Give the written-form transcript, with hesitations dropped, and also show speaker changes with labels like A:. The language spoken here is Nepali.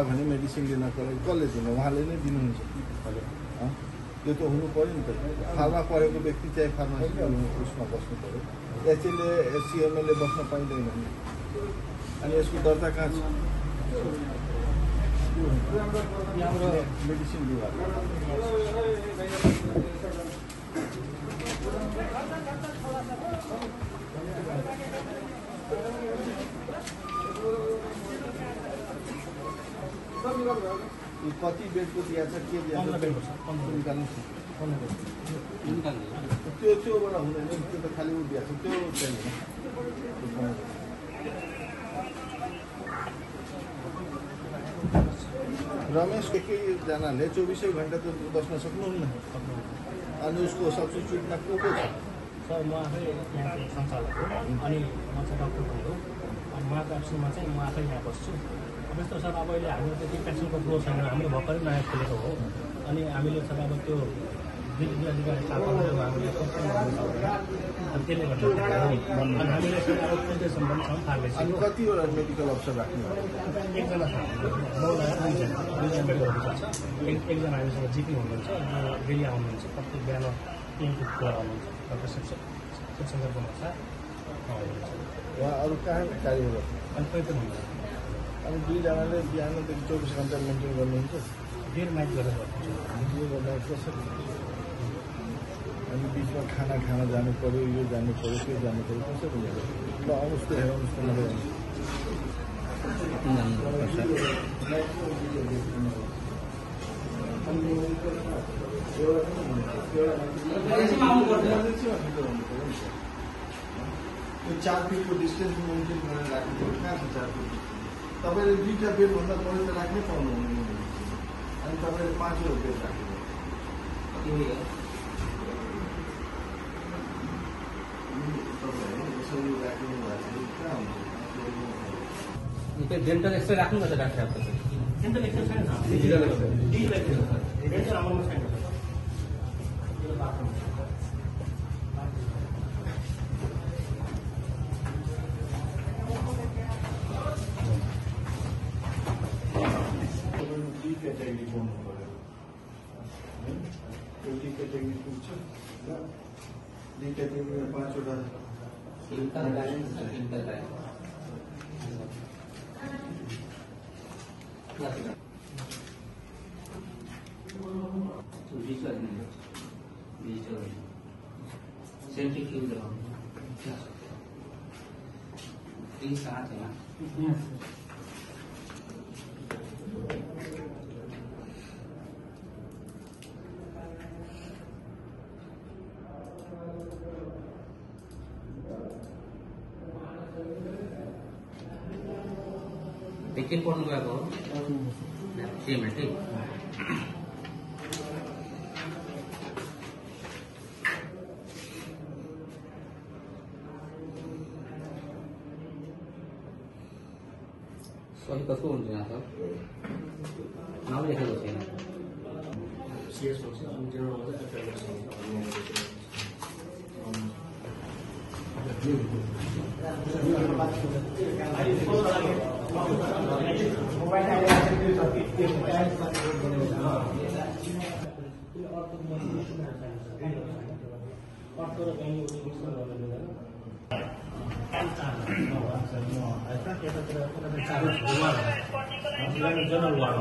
A: भने मेडिसिन दिनको लागि कसले दिनु उहाँले नै दिनुहुन्छ यो त हुनु पर्यो नि त फार्मा पढेको व्यक्ति चाहिँ फार्मासी उसमा बस्नु पर्यो एचएलए सिएमएलए बस्न पाइँदैन अनि यसको दर्ता कहाँ छ मेडिसिन विभाग कति बेडको दिया छ के दिया त्योबाट हुँदैन त्यो त खालि उ दिया छ त्यो चाहिँदैन रमेश एकैजनाले 24 घण्टा त बस्न सक्नुहुन्न अनि उसको सब्स्टिट्युटमा को छ
B: सर म आफै यहाँको सञ्चालक हो अनि म चाहिँ डाक्टर पनि हो अनि उहाँको एब्सेन्टमा चाहिँ म आफै यहाँ बस्छु अब यस्तो सर अब अहिले हाम्रो त्यति पेसेन्टको फ्लो छैन हामीले भर्खरै नयाँ खोलेको हो अनि हामीले सर अब त्यो जिल्लाधिकारी हामीले अनि त्यसले गर्दा अनि हामीले सर अब खोल्दैछौँ पनि छौँ फार्मेसी
A: अनि कतिवटा मेडिकल अफिसर राख्नु
B: एकजना छ एकजना हामीसँग जिपी हुनुहुन्छ डेली आउनुहुन्छ प्रत्येक बिहान 3 कुरा आउनुहुन्छ डक्टर शिवशङ्कर गुमाछा
A: उहाँ अरू कहाँ कार्य गर्छ
B: अनि कोही पनि हुन्छ
A: अनि दुईजनाले बिहानदेखि 24 घण्टा मेन्टेन गर्नुहुन्छ
B: डेढ नाइट गरेर
A: कसरी अनि बिचमा खाना जानु पर्यो यो जानु पर्यो त्यो जानु पर्यो कसरी ल आउनुहोस् त हेर्नुहोस् त मलाई त्यो 4 फिटको डिस्टेन्स मेन्टेन गरेर राख्नु पर्यो कहाँ छ 4 फिट तपाईँले 2टा बेडभन्दा बढी त राख्नै पाउनुहुन्न अनि तपाईँले 5वटा बेड राख्नु
C: डेन्टल एक्सरे राख्नु न त डाक्टर साहब
B: डेन्टल एक्सरे छैन डेन्टल हाम्रोमा छैन
A: क्याटेगोरी बोल्नु पर्यो एउटा क्याटेगोरी पुग्छ 2 क्याटेगोरीमा 5वटा
C: सेंट्रीफ्यूज तीन साथ है ना लेकिन कौन गएको सेम है ठीक सही कसको हुन्छ यहाँ त नाम लेखेको छैन
B: सीएस हुन्छ अनि जेनरल हुन्छ जनरल वार्ड